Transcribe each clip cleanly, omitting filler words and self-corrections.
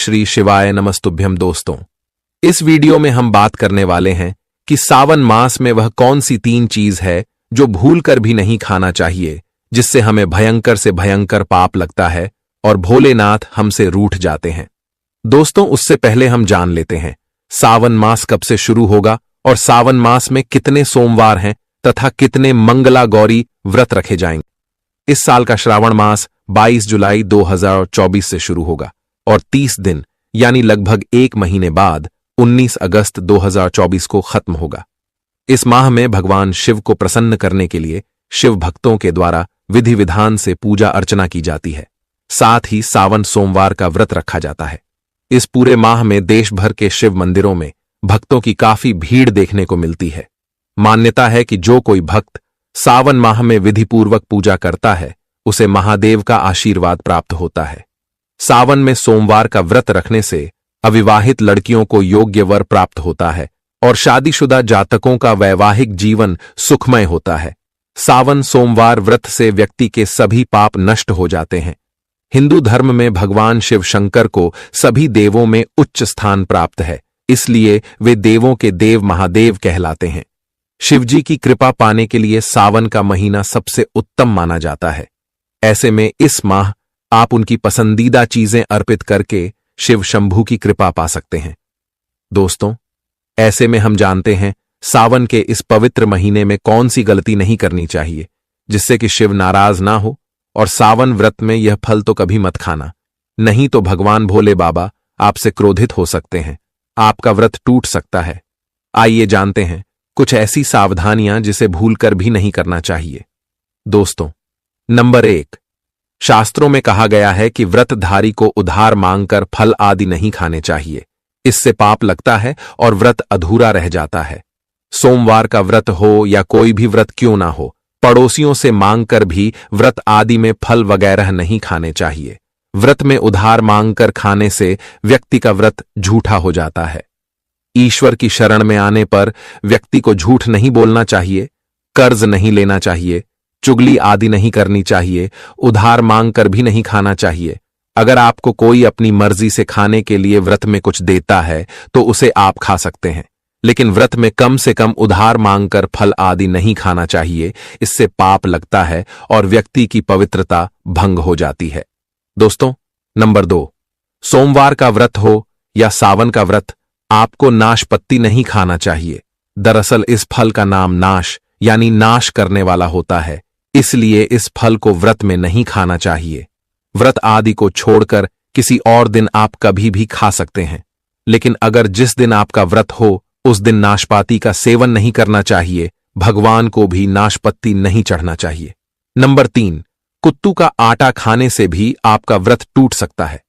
श्री शिवाय नमस्तुभ्यं। दोस्तों, इस वीडियो में हम बात करने वाले हैं कि सावन मास में वह कौन सी 3 चीज है जो भूलकर भी नहीं खाना चाहिए, जिससे हमें भयंकर से भयंकर पाप लगता है और भोलेनाथ हमसे रूठ जाते हैं। दोस्तों, उससे पहले हम जान लेते हैं सावन मास कब से शुरू होगा और सावन मास में कितने सोमवार हैं तथा कितने मंगला गौरी व्रत रखे जाएंगे। इस साल का श्रावण मास 22 जुलाई 2024 से शुरू होगा और 30 दिन यानी लगभग 1 महीने बाद 19 अगस्त 2024 को खत्म होगा। इस माह में भगवान शिव को प्रसन्न करने के लिए शिव भक्तों के द्वारा विधि विधान से पूजा अर्चना की जाती है। साथ ही सावन सोमवार का व्रत रखा जाता है। इस पूरे माह में देश भर के शिव मंदिरों में भक्तों की काफी भीड़ देखने को मिलती है। मान्यता है कि जो कोई भक्त सावन माह में विधिपूर्वक पूजा करता है उसे महादेव का आशीर्वाद प्राप्त होता है। सावन में सोमवार का व्रत रखने से अविवाहित लड़कियों को योग्य वर प्राप्त होता है और शादीशुदा जातकों का वैवाहिक जीवन सुखमय होता है। सावन सोमवार व्रत से व्यक्ति के सभी पाप नष्ट हो जाते हैं। हिंदू धर्म में भगवान शिव शंकर को सभी देवों में उच्च स्थान प्राप्त है, इसलिए वे देवों के देव महादेव कहलाते हैं। शिवजी की कृपा पाने के लिए सावन का महीना सबसे उत्तम माना जाता है। ऐसे में इस माह आप उनकी पसंदीदा चीजें अर्पित करके शिव शंभू की कृपा पा सकते हैं। दोस्तों, ऐसे में हम जानते हैं सावन के इस पवित्र महीने में कौन सी गलती नहीं करनी चाहिए जिससे कि शिव नाराज ना हो। और सावन व्रत में यह फल तो कभी मत खाना, नहीं तो भगवान भोले बाबा आपसे क्रोधित हो सकते हैं, आपका व्रत टूट सकता है। आइए जानते हैं कुछ ऐसी सावधानियां जिसे भूलकर भी नहीं करना चाहिए। दोस्तों, नंबर 1, शास्त्रों में कहा गया है कि व्रतधारी को उधार मांगकर फल आदि नहीं खाने चाहिए। इससे पाप लगता है और व्रत अधूरा रह जाता है। सोमवार का व्रत हो या कोई भी व्रत क्यों ना हो, पड़ोसियों से मांगकर भी व्रत आदि में फल वगैरह नहीं खाने चाहिए। व्रत में उधार मांगकर खाने से व्यक्ति का व्रत झूठा हो जाता है। ईश्वर की शरण में आने पर व्यक्ति को झूठ नहीं बोलना चाहिए, कर्ज नहीं लेना चाहिए, चुगली आदि नहीं करनी चाहिए, उधार मांगकर भी नहीं खाना चाहिए। अगर आपको कोई अपनी मर्जी से खाने के लिए व्रत में कुछ देता है तो उसे आप खा सकते हैं, लेकिन व्रत में कम से कम उधार मांगकर फल आदि नहीं खाना चाहिए। इससे पाप लगता है और व्यक्ति की पवित्रता भंग हो जाती है। दोस्तों, नंबर 2, सोमवार का व्रत हो या सावन का व्रत, आपको नाशपत्ती नहीं खाना चाहिए। दरअसल इस फल का नाम नाश यानी नाश करने वाला होता है, इसलिए इस फल को व्रत में नहीं खाना चाहिए। व्रत आदि को छोड़कर किसी और दिन आप कभी भी खा सकते हैं, लेकिन अगर जिस दिन आपका व्रत हो उस दिन नाशपाती का सेवन नहीं करना चाहिए। भगवान को भी नाशपत्ती नहीं चढ़ना चाहिए। नंबर 3, कुत्तू का आटा खाने से भी आपका व्रत टूट सकता है।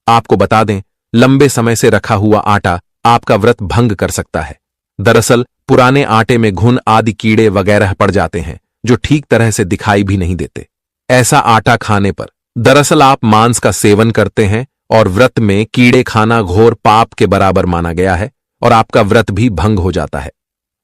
आपको बता दें, लंबे समय से रखा हुआ आटा आपका व्रत भंग कर सकता है। दरअसल पुराने आटे में घुन आदि कीड़े वगैरह पड़ जाते हैं जो ठीक तरह से दिखाई भी नहीं देते। ऐसा आटा खाने पर दरअसल आप मांस का सेवन करते हैं और व्रत में कीड़े खाना घोर पाप के बराबर माना गया है और आपका व्रत भी भंग हो जाता है।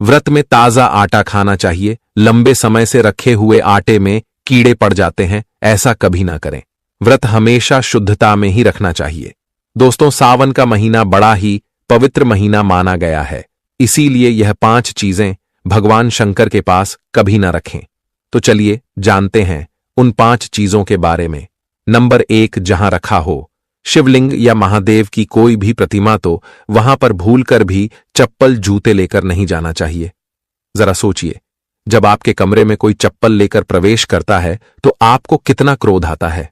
व्रत में ताजा आटा खाना चाहिए। लंबे समय से रखे हुए आटे में कीड़े पड़ जाते हैं, ऐसा कभी ना करें। व्रत हमेशा शुद्धता में ही रखना चाहिए। दोस्तों, सावन का महीना बड़ा ही पवित्र महीना माना गया है, इसीलिए यह 5 चीजें भगवान शंकर के पास कभी ना रखें। तो चलिए जानते हैं उन 5 चीजों के बारे में। नंबर 1, जहां रखा हो शिवलिंग या महादेव की कोई भी प्रतिमा तो वहां पर भूलकर भी चप्पल जूते लेकर नहीं जाना चाहिए। जरा सोचिए, जब आपके कमरे में कोई चप्पल लेकर प्रवेश करता है तो आपको कितना क्रोध आता है।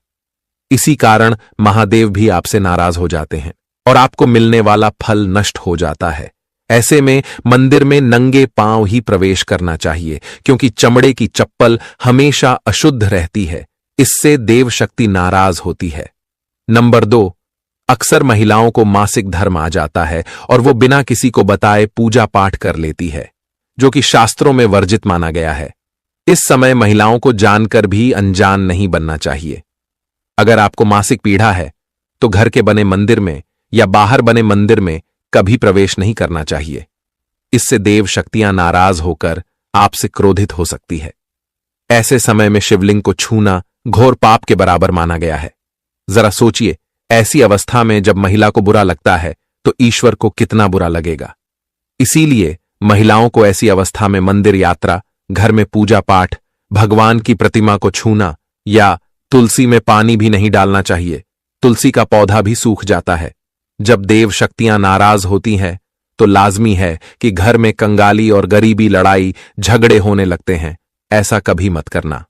इसी कारण महादेव भी आपसे नाराज हो जाते हैं और आपको मिलने वाला फल नष्ट हो जाता है। ऐसे में मंदिर में नंगे पांव ही प्रवेश करना चाहिए, क्योंकि चमड़े की चप्पल हमेशा अशुद्ध रहती है। इससे देव शक्ति नाराज होती है। नंबर 2, अक्सर महिलाओं को मासिक धर्म आ जाता है और वो बिना किसी को बताए पूजा पाठ कर लेती है, जो कि शास्त्रों में वर्जित माना गया है। इस समय महिलाओं को जानकर भी अनजान नहीं बनना चाहिए। अगर आपको मासिक पीड़ा है तो घर के बने मंदिर में या बाहर बने मंदिर में कभी प्रवेश नहीं करना चाहिए। इससे देव शक्तियां नाराज होकर आपसे क्रोधित हो सकती है। ऐसे समय में शिवलिंग को छूना घोर पाप के बराबर माना गया है। जरा सोचिए, ऐसी अवस्था में जब महिला को बुरा लगता है तो ईश्वर को कितना बुरा लगेगा। इसीलिए महिलाओं को ऐसी अवस्था में मंदिर यात्रा, घर में पूजा पाठ, भगवान की प्रतिमा को छूना या तुलसी में पानी भी नहीं डालना चाहिए। तुलसी का पौधा भी सूख जाता है। जब देव शक्तियां नाराज होती हैं तो लाजमी है कि घर में कंगाली और गरीबी, लड़ाई झगड़े होने लगते हैं। ऐसा कभी मत करना।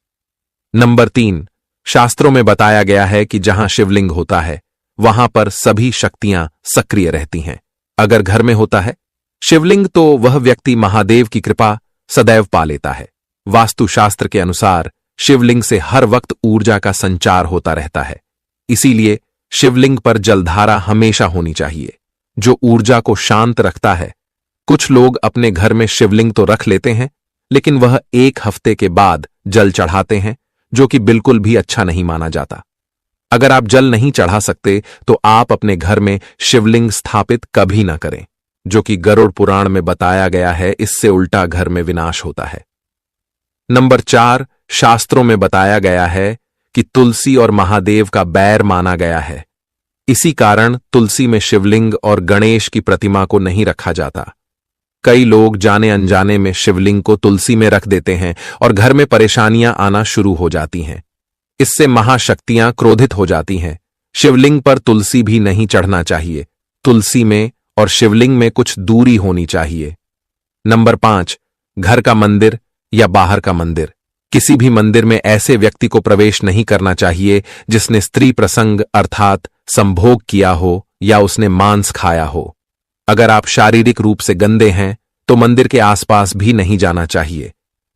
नंबर 3, शास्त्रों में बताया गया है कि जहां शिवलिंग होता है वहां पर सभी शक्तियां सक्रिय रहती हैं। अगर घर में होता है शिवलिंग तो वह व्यक्ति महादेव की कृपा सदैव पा लेता है। वास्तुशास्त्र के अनुसार शिवलिंग से हर वक्त ऊर्जा का संचार होता रहता है। इसीलिए शिवलिंग पर जलधारा हमेशा होनी चाहिए, जो ऊर्जा को शांत रखता है। कुछ लोग अपने घर में शिवलिंग तो रख लेते हैं, लेकिन वह 1 हफ्ते के बाद जल चढ़ाते हैं, जो कि बिल्कुल भी अच्छा नहीं माना जाता। अगर आप जल नहीं चढ़ा सकते तो आप अपने घर में शिवलिंग स्थापित कभी ना करें, जो कि गरुड़ पुराण में बताया गया है। इससे उल्टा घर में विनाश होता है। नंबर 4, शास्त्रों में बताया गया है कि तुलसी और महादेव का बैर माना गया है। इसी कारण तुलसी में शिवलिंग और गणेश की प्रतिमा को नहीं रखा जाता। कई लोग जाने अनजाने में शिवलिंग को तुलसी में रख देते हैं और घर में परेशानियां आना शुरू हो जाती हैं। इससे महाशक्तियां क्रोधित हो जाती हैं। शिवलिंग पर तुलसी भी नहीं चढ़ना चाहिए। तुलसी में और शिवलिंग में कुछ दूरी होनी चाहिए। नंबर 5, घर का मंदिर या बाहर का मंदिर। किसी भी मंदिर में ऐसे व्यक्ति को प्रवेश नहीं करना चाहिए जिसने स्त्री प्रसंग अर्थात संभोग किया हो या उसने मांस खाया हो। अगर आप शारीरिक रूप से गंदे हैं तो मंदिर के आसपास भी नहीं जाना चाहिए।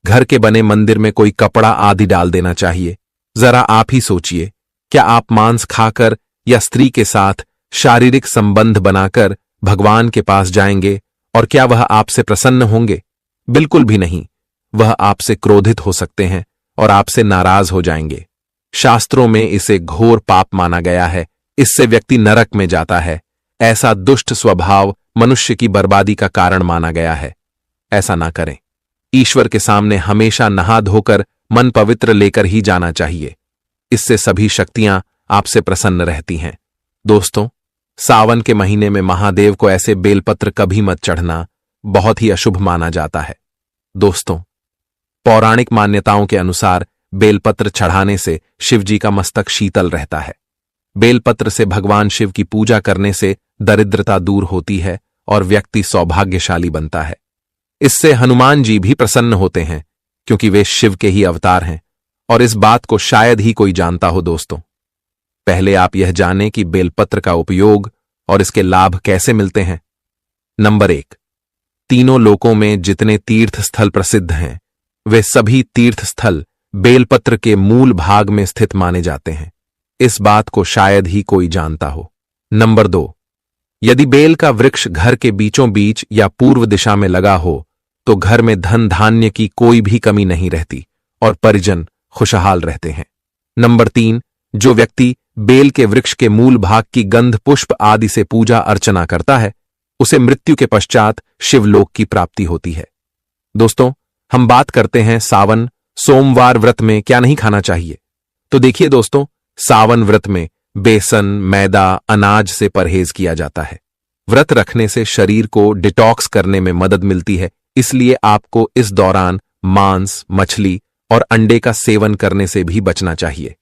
घर के बने मंदिर में कोई कपड़ा आदि डाल देना चाहिए। जरा आप ही सोचिए, क्या आप मांस खाकर या स्त्री के साथ शारीरिक संबंध बनाकर भगवान के पास जाएंगे और क्या वह आपसे प्रसन्न होंगे? बिल्कुल भी नहीं। वह आपसे क्रोधित हो सकते हैं और आपसे नाराज हो जाएंगे। शास्त्रों में इसे घोर पाप माना गया है। इससे व्यक्ति नरक में जाता है। ऐसा दुष्ट स्वभाव मनुष्य की बर्बादी का कारण माना गया है। ऐसा ना करें। ईश्वर के सामने हमेशा नहा धोकर मन पवित्र लेकर ही जाना चाहिए। इससे सभी शक्तियां आपसे प्रसन्न रहती हैं। दोस्तों, सावन के महीने में महादेव को ऐसे बेलपत्र कभी मत चढ़ना, बहुत ही अशुभ माना जाता है। दोस्तों, पौराणिक मान्यताओं के अनुसार बेलपत्र चढ़ाने से शिवजी का मस्तक शीतल रहता है। बेलपत्र से भगवान शिव की पूजा करने से दरिद्रता दूर होती है और व्यक्ति सौभाग्यशाली बनता है। इससे हनुमान जी भी प्रसन्न होते हैं, क्योंकि वे शिव के ही अवतार हैं और इस बात को शायद ही कोई जानता हो। दोस्तों, पहले आप यह जानें कि बेलपत्र का उपयोग और इसके लाभ कैसे मिलते हैं। नंबर 1, तीनों लोकों में जितने तीर्थ स्थल प्रसिद्ध हैं वे सभी तीर्थ स्थल बेलपत्र के मूल भाग में स्थित माने जाते हैं। इस बात को शायद ही कोई जानता हो। नंबर 2, यदि बेल का वृक्ष घर के बीचों बीच या पूर्व दिशा में लगा हो तो घर में धन धान्य की कोई भी कमी नहीं रहती और परिजन खुशहाल रहते हैं। नंबर 3, जो व्यक्ति बेल के वृक्ष के मूल भाग की गंध पुष्प आदि से पूजा अर्चना करता है उसे मृत्यु के पश्चात शिवलोक की प्राप्ति होती है। दोस्तों, हम बात करते हैं सावन सोमवार व्रत में क्या नहीं खाना चाहिए। तो देखिए दोस्तों, सावन व्रत में बेसन, मैदा, अनाज से परहेज किया जाता है। व्रत रखने से शरीर को डिटॉक्स करने में मदद मिलती है। इसलिए आपको इस दौरान मांस, मछली और अंडे का सेवन करने से भी बचना चाहिए।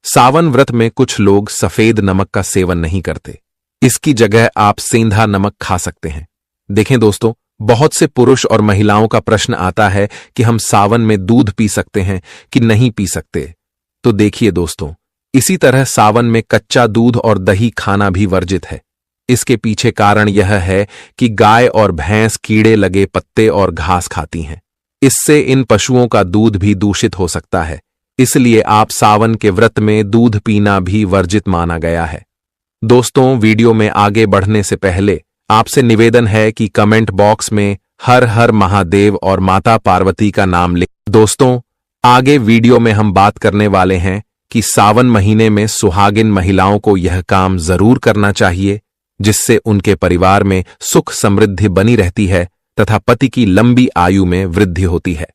सावन व्रत में कुछ लोग सफेद नमक का सेवन नहीं करते। इसकी जगह आप सेंधा नमक खा सकते हैं। देखें दोस्तों, बहुत से पुरुष और महिलाओं का प्रश्न आता है कि हम सावन में दूध पी सकते हैं कि नहीं पी सकते। तो देखिए दोस्तों, इसी तरह सावन में कच्चा दूध और दही खाना भी वर्जित है। इसके पीछे कारण यह है कि गाय और भैंस कीड़े लगे पत्ते और घास खाती हैं। इससे इन पशुओं का दूध भी दूषित हो सकता है। इसलिए आप सावन के व्रत में दूध पीना भी वर्जित माना गया है। दोस्तों, वीडियो में आगे बढ़ने से पहले आपसे निवेदन है कि कमेंट बॉक्स में हर हर महादेव और माता पार्वती का नाम लिखें। दोस्तों, आगे वीडियो में हम बात करने वाले हैं कि सावन महीने में सुहागिन महिलाओं को यह काम जरूर करना चाहिए, जिससे उनके परिवार में सुख समृद्धि बनी रहती है तथा पति की लंबी आयु में वृद्धि होती है।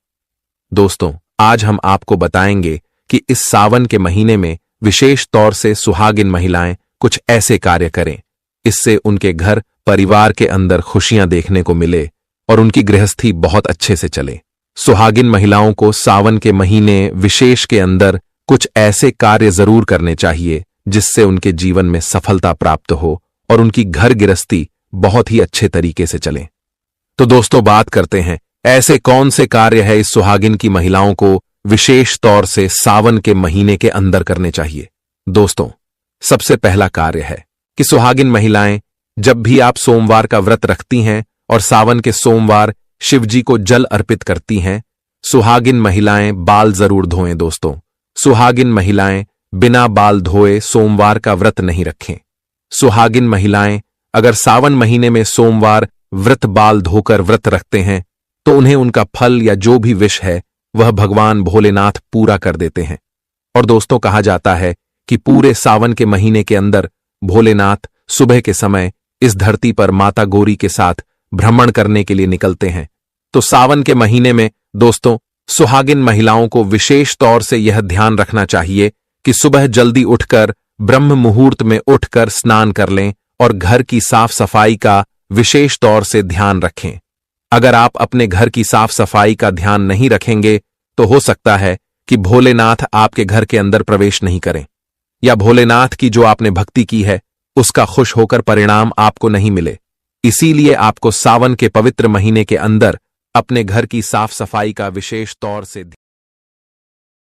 दोस्तों, आज हम आपको बताएंगे कि इस सावन के महीने में विशेष तौर से सुहागिन महिलाएं कुछ ऐसे कार्य करें, इससे उनके घर परिवार के अंदर खुशियां देखने को मिले और उनकी गृहस्थी बहुत अच्छे से चले। सुहागिन महिलाओं को सावन के महीने विशेष के अंदर कुछ ऐसे कार्य जरूर करने चाहिए जिससे उनके जीवन में सफलता प्राप्त हो और उनकी घर गृहस्थी बहुत ही अच्छे तरीके से चले। तो दोस्तों, बात करते हैं ऐसे कौन से कार्य है इस सुहागिन की महिलाओं को विशेष तौर से सावन के महीने के अंदर करने चाहिए। दोस्तों, सबसे पहला कार्य है कि सुहागिन महिलाएं, जब भी आप सोमवार का व्रत रखती हैं और सावन के सोमवार शिवजी को जल अर्पित करती हैं, सुहागिन महिलाएं बाल जरूर धोएं। दोस्तों, सुहागिन महिलाएं बिना बाल धोए सोमवार का व्रत नहीं रखें। सुहागिन महिलाएं अगर सावन महीने में सोमवार व्रत बाल धोकर व्रत रखते हैं तो उन्हें उनका फल या जो भी विश है वह भगवान भोलेनाथ पूरा कर देते हैं। और दोस्तों, कहा जाता है कि पूरे सावन के महीने के अंदर भोलेनाथ सुबह के समय इस धरती पर माता गौरी के साथ भ्रमण करने के लिए निकलते हैं। तो सावन के महीने में दोस्तों, सुहागिन महिलाओं को विशेष तौर से यह ध्यान रखना चाहिए कि सुबह जल्दी उठकर ब्रह्म मुहूर्त में उठकर स्नान कर लें और घर की साफ सफाई का विशेष तौर से ध्यान रखें। अगर आप अपने घर की साफ सफाई का ध्यान नहीं रखेंगे तो हो सकता है कि भोलेनाथ आपके घर के अंदर प्रवेश नहीं करें, या भोलेनाथ की जो आपने भक्ति की है उसका खुश होकर परिणाम आपको नहीं मिले। इसीलिए आपको सावन के पवित्र महीने के अंदर अपने घर की साफ सफाई का विशेष तौर से